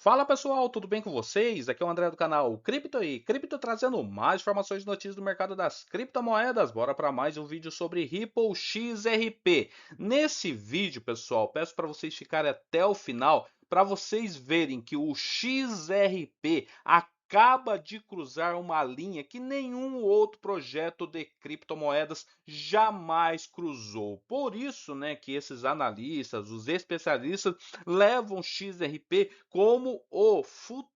Fala pessoal, tudo bem com vocês? Aqui é o André do canal Cripto e Cripto trazendo mais informações e notícias do mercado das criptomoedas. Bora para mais um vídeo sobre Ripple XRP. Nesse vídeo, pessoal, peço para vocês ficarem até o final para vocês verem que o XRP acaba de cruzar uma linha que nenhum outro projeto de criptomoedas jamais cruzou. Por isso, né, que esses analistas, os especialistas levam XRP como o futuro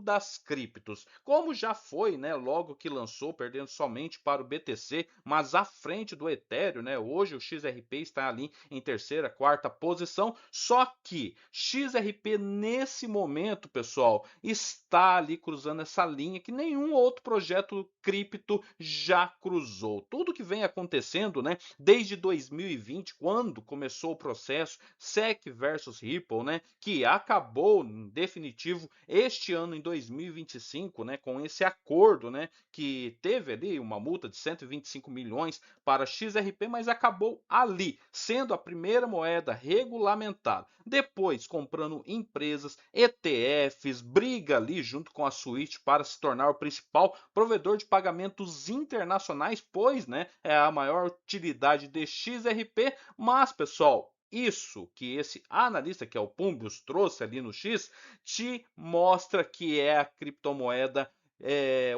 das criptos, como já foi, né, logo que lançou, perdendo somente para o BTC, mas à frente do Ethereum, né? Hoje o XRP está ali em terceira, quarta posição, só que XRP nesse momento, pessoal, está ali cruzando essa linha que nenhum outro projeto cripto já cruzou. Tudo que vem acontecendo, né, desde 2020, quando começou o processo SEC versus Ripple, né, que acabou em definitivo este ano em 2025, né, com esse acordo, né, que teve ali uma multa de 125 milhões para XRP, mas acabou ali, sendo a primeira moeda regulamentada. Depois, comprando empresas, ETFs, briga ali junto com a Swift para se tornar o principal provedor de pagamentos internacionais, pois, né, é a maior utilidade de XRP, mas, pessoal, isso que esse analista, que é o Pumbius, trouxe ali no X, te mostra que é a criptomoeda,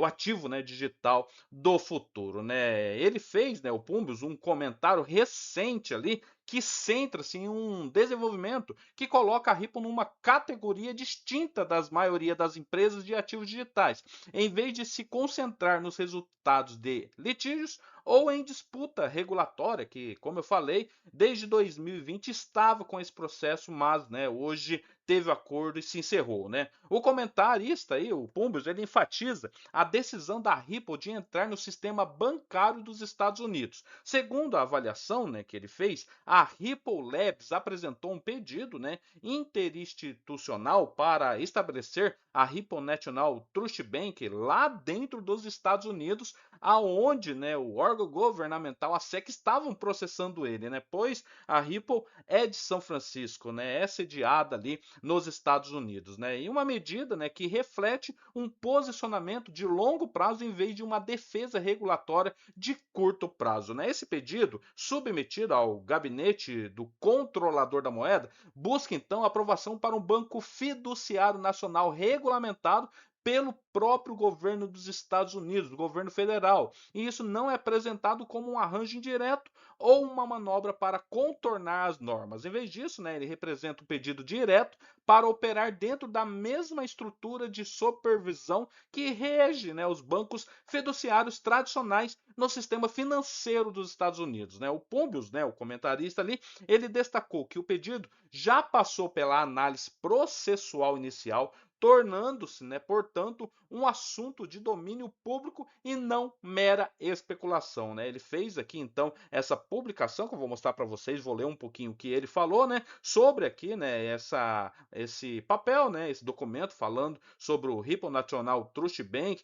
o ativo, né, digital do futuro, né? Ele fez, né, o Pumbius, um comentário recente ali que centra-se em um desenvolvimento que coloca a Ripple numa categoria distinta das maioria das empresas de ativos digitais, em vez de se concentrar nos resultados de litígios ou em disputa regulatória, que, como eu falei, desde 2020 estava com esse processo, mas, né, hoje teve acordo e se encerrou, né? O comentarista aí, o Pumbius, ele enfatiza a decisão da Ripple de entrar no sistema bancário dos Estados Unidos. Segundo a avaliação, né, que ele fez, a Ripple Labs apresentou um pedido, né, interinstitucional para estabelecer a Ripple National Trust Bank lá dentro dos Estados Unidos, aonde, né, o órgão governamental, a SEC, estavam processando ele, né? Pois a Ripple é de São Francisco, né? É sediada ali nos Estados Unidos, né? E uma medida, né, que reflete um posicionamento de longo prazo em vez de uma defesa regulatória de curto prazo, né? Esse pedido, submetido ao gabinete do controlador da moeda, busca então aprovação para um banco fiduciário nacional regulamentado pelo próprio governo dos Estados Unidos, o governo federal. E isso não é apresentado como um arranjo indireto ou uma manobra para contornar as normas. Em vez disso, né, ele representa um pedido direto para operar dentro da mesma estrutura de supervisão que rege, né, os bancos fiduciários tradicionais no sistema financeiro dos Estados Unidos, né? O Pumbius, né, o comentarista ali, ele destacou que o pedido já passou pela análise processual inicial, tornando-se, né, portanto, um assunto de domínio público e não mera especulação, né? Ele fez aqui então essa publicação que eu vou mostrar para vocês, vou ler um pouquinho o que ele falou, né, sobre aqui, né, esse papel, né, esse documento falando sobre o Ripple National Trust Bank,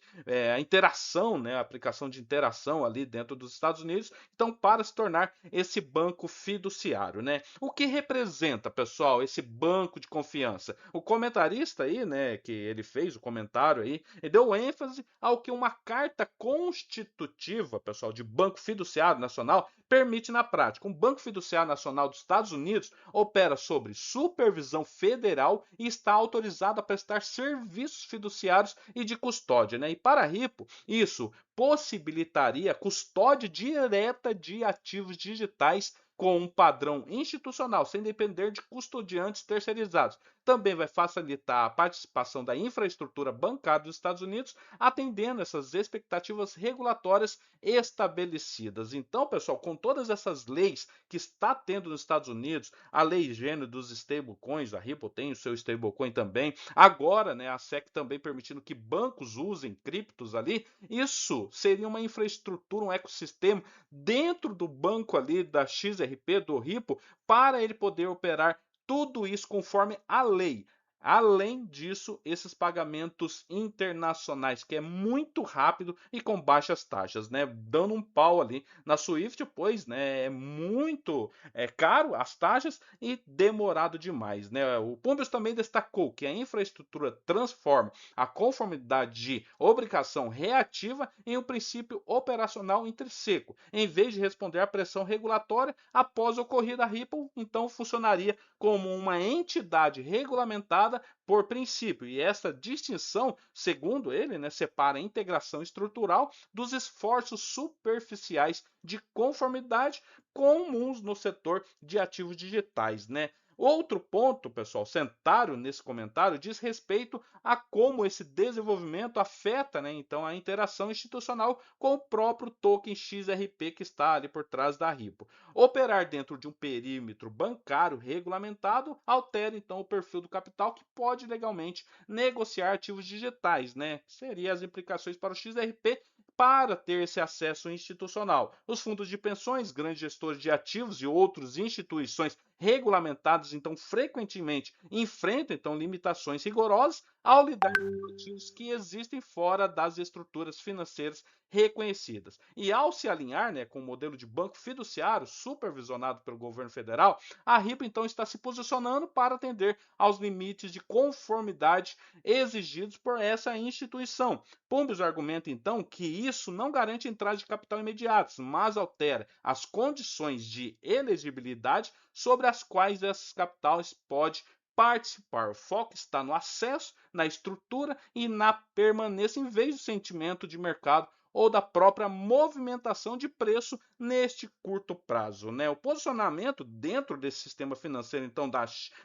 a interação, né, a aplicação de interação ali dentro dos Estados Unidos, então para se tornar esse banco fiduciário, né? O que representa, pessoal, esse banco de confiança? O comentarista aí, né, que ele fez o comentário aí, ele deu ênfase ao que uma carta constitutiva, pessoal, de Banco Fiduciário Nacional permite na prática. Um Banco Fiduciário Nacional dos Estados Unidos opera sobre supervisão federal e está autorizado a prestar serviços fiduciários e de custódia, né? E para a Ripple, isso possibilitaria custódia direta de ativos digitais com um padrão institucional, sem depender de custodiantes terceirizados. Também vai facilitar a participação da infraestrutura bancária dos Estados Unidos, atendendo essas expectativas regulatórias estabelecidas. Então, pessoal, com todas essas leis que está tendo nos Estados Unidos, a lei gênero dos stablecoins, a Ripple tem o seu stablecoin também, agora, né, a SEC também permitindo que bancos usem criptos ali, isso seria uma infraestrutura, um ecossistema dentro do banco ali da XRP, do Ripple, para ele poder operar tudo isso conforme a lei. Além disso, esses pagamentos internacionais, que é muito rápido e com baixas taxas, né? Dando um pau ali na Swift, pois, né, é muito caro as taxas e demorado demais, né? O Pumbis também destacou que a infraestrutura transforma a conformidade de obrigação reativa em um princípio operacional intrínseco, em vez de responder à pressão regulatória após a ocorrida Ripple, então funcionaria como uma entidade regulamentada por princípio. E essa distinção, segundo ele, né, separa a integração estrutural dos esforços superficiais de conformidade comuns no setor de ativos digitais, né? Outro ponto, pessoal, centrário nesse comentário, diz respeito a como esse desenvolvimento afeta, né, então, a interação institucional com o próprio token XRP que está ali por trás da Ripple. Operar dentro de um perímetro bancário regulamentado altera então o perfil do capital que pode legalmente negociar ativos digitais, né? Seria as implicações para o XRP para ter esse acesso institucional. Os fundos de pensões, grandes gestores de ativos e outras instituições regulamentadas, então, frequentemente enfrentam então limitações rigorosas ao lidar com ativos que existem fora das estruturas financeiras reconhecidas. E ao se alinhar, né, com o modelo de banco fiduciário supervisionado pelo governo federal, a RIPA então está se posicionando para atender aos limites de conformidade exigidos por essa instituição. Pumbis argumenta então que isso não garante entrada de capital imediatos, mas altera as condições de elegibilidade sobre as quais esses capitais podem participar. O foco está no acesso, na estrutura e na permanência, em vez do sentimento de mercado ou da própria movimentação de preço neste curto prazo, né? O posicionamento dentro desse sistema financeiro, então,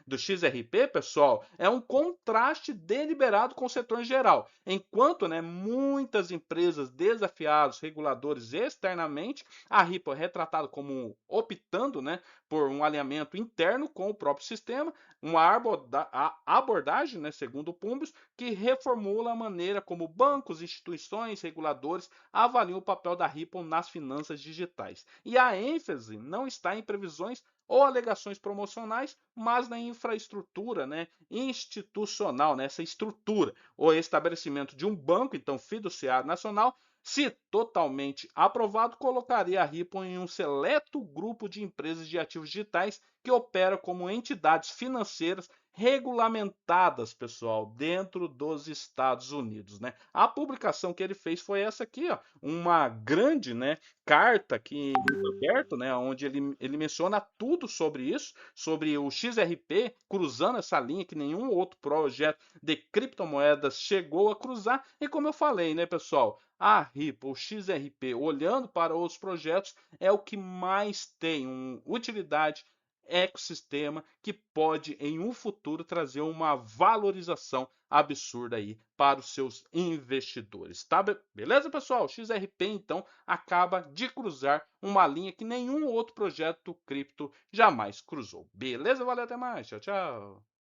do XRP, pessoal, é um contraste deliberado com o setor em geral. Enquanto, né, muitas empresas desafiadas, reguladores externamente, a Ripple é retratado como optando, né, por um alinhamento interno com o próprio sistema, uma abordagem, né, segundo o Pumbis, que reformula a maneira como bancos, instituições, reguladores avaliam o papel da Ripple nas finanças digitais. E a ênfase não está em previsões ou alegações promocionais, mas na infraestrutura, né, institucional, nessa estrutura. O estabelecimento de um banco, então fiduciário nacional, se totalmente aprovado, colocaria a Ripple em um seleto grupo de empresas de ativos digitais que operam como entidades financeiras regulamentadas, pessoal, dentro dos Estados Unidos, né? A publicação que ele fez foi essa aqui, ó, uma grande, né, carta que aberto, né, onde ele menciona tudo sobre isso, sobre o XRP cruzando essa linha que nenhum outro projeto de criptomoedas chegou a cruzar. E como eu falei, né, pessoal, a Ripple, o XRP, olhando para os projetos, é o que mais tem utilidade, ecossistema que pode em um futuro trazer uma valorização absurda aí para os seus investidores, tá? Beleza, pessoal? O XRP então acaba de cruzar uma linha que nenhum outro projeto cripto jamais cruzou. Beleza? Valeu, até mais. Tchau, tchau.